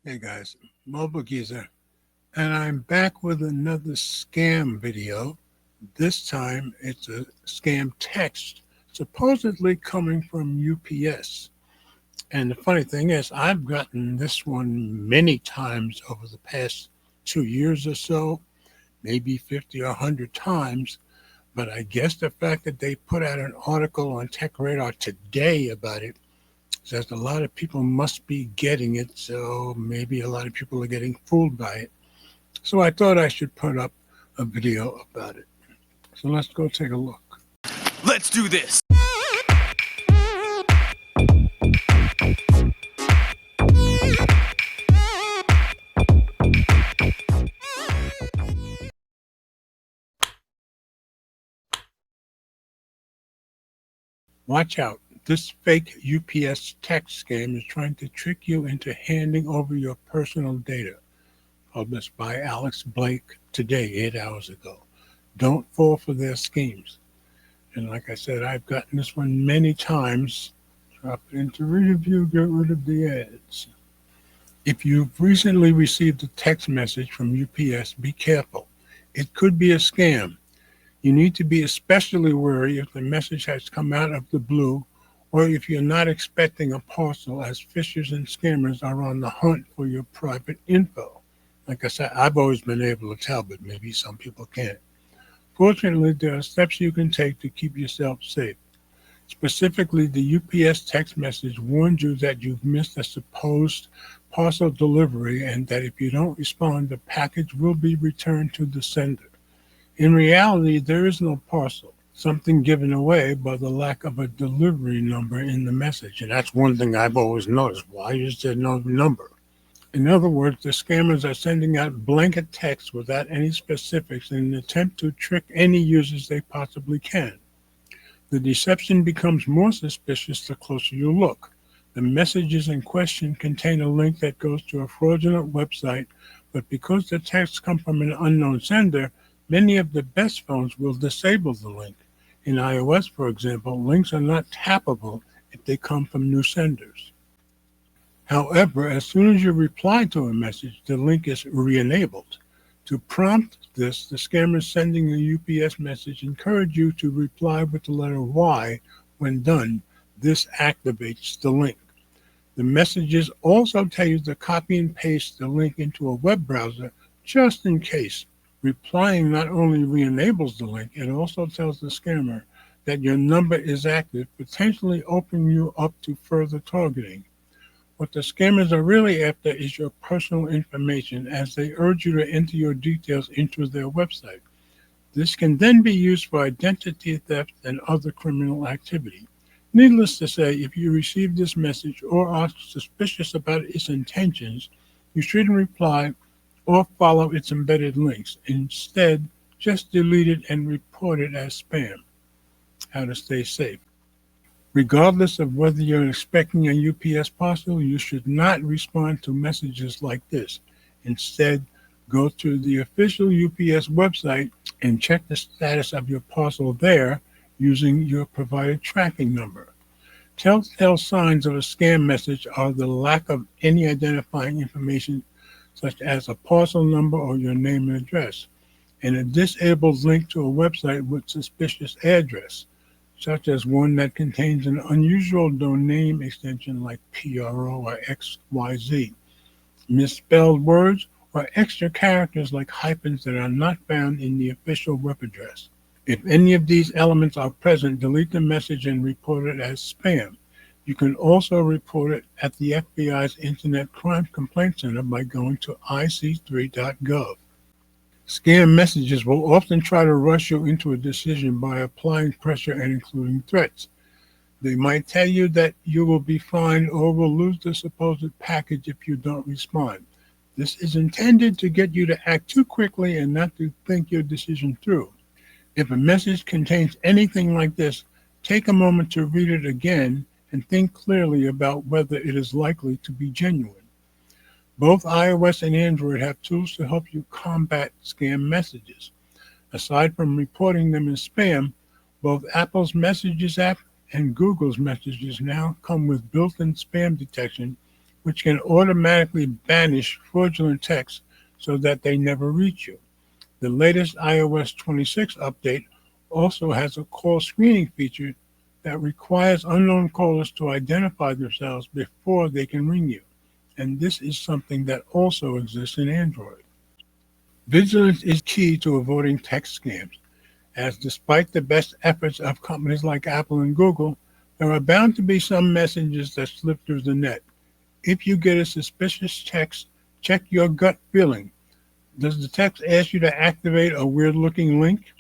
Hey guys, Mobile Geezer, and I'm back with another scam video. This time it's a scam text supposedly coming from UPS. And the funny thing is, I've gotten this one many times over the past 2 years or so, maybe 50 or 100 times. But I guess the fact that they put out an article on Tech Radar today about it says a lot of people must be getting it, so maybe a lot of people are getting fooled by it. So I thought I should put up a video about it. So let's go take a look. Let's do this! Watch out. This fake UPS text scam is trying to trick you into handing over your personal data. Published by Alex Blake today, 8 hours ago. Don't fall for their schemes. And like I said, I've gotten this one many times. Drop it into review, get rid of the ads. If you've recently received a text message from UPS, be careful. It could be a scam. You need to be especially wary if the message has come out of the blue or if you're not expecting a parcel, as phishers and scammers are on the hunt for your private info. Like I said, I've always been able to tell, but maybe some people can't. Fortunately, there are steps you can take to keep yourself safe. Specifically, the UPS text message warns you that you've missed a supposed parcel delivery and that if you don't respond, the package will be returned to the sender. In reality, there is no parcel, something given away by the lack of a delivery number in the message. And that's one thing I've always noticed. Why is there no number? In other words, the scammers are sending out blanket text without any specifics in an attempt to trick any users they possibly can. The deception becomes more suspicious the closer you look. The messages in question contain a link that goes to a fraudulent website, but because the texts come from an unknown sender, many of the best phones will disable the link. In iOS, for example, links are not tappable if they come from new senders. However, as soon as you reply to a message, the link is re-enabled. To prompt this, the scammers sending a UPS message encourage you to reply with the letter Y. When done, this activates the link. The messages also tell you to copy and paste the link into a web browser just in case. Replying not only re-enables the link, it also tells the scammer that your number is active, potentially opening you up to further targeting. What the scammers are really after is your personal information, as they urge you to enter your details into their website. This can then be used for identity theft and other criminal activity. Needless to say, if you receive this message or are suspicious about its intentions, you shouldn't reply or follow its embedded links. Instead, just delete it and report it as spam. How to stay safe. Regardless of whether you're expecting a UPS parcel, you should not respond to messages like this. Instead, go to the official UPS website and check the status of your parcel there using your provided tracking number. Telltale signs of a scam message are the lack of any identifying information such as a parcel number or your name and address, and a disabled link to a website with suspicious address, such as one that contains an unusual domain extension like PRO or XYZ, misspelled words, or extra characters like hyphens that are not found in the official web address. If any of these elements are present, delete the message and report it as spam. You can also report it at the FBI's Internet Crime Complaint Center by going to ic3.gov. Scam messages will often try to rush you into a decision by applying pressure and including threats. They might tell you that you will be fined or will lose the supposed package if you don't respond. This is intended to get you to act too quickly and not to think your decision through. If a message contains anything like this, take a moment to read it again and think clearly about whether it is likely to be genuine. Both iOS and Android have tools to help you combat scam messages. Aside from reporting them as spam, both Apple's Messages app and Google's Messages now come with built-in spam detection, which can automatically banish fraudulent texts so that they never reach you. The latest iOS 26 update also has a call screening feature that requires unknown callers to identify themselves before they can ring you. And this is something that also exists in Android. Vigilance is key to avoiding text scams, as despite the best efforts of companies like Apple and Google, there are bound to be some messages that slip through the net. If you get a suspicious text, check your gut feeling. Does the text ask you to activate a weird-looking link?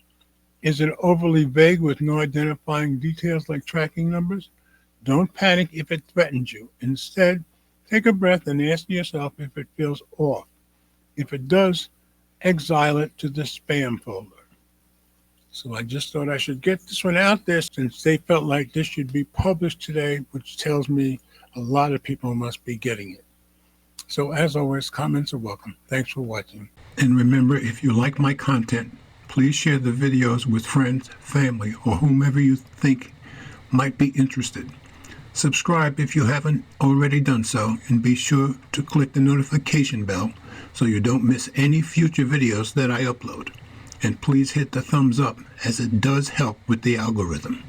Is it overly vague with no identifying details like tracking numbers? Don't panic if it threatens you. Instead, take a breath and ask yourself if it feels off. If it does, exile it to the spam folder. So I just thought I should get this one out there since they felt like this should be published today, which tells me a lot of people must be getting it. So as always, comments are welcome. Thanks for watching. And remember, if you like my content, please share the videos with friends, family, or whomever you think might be interested. Subscribe if you haven't already done so, and be sure to click the notification bell so you don't miss any future videos that I upload. And please hit the thumbs up, as it does help with the algorithm.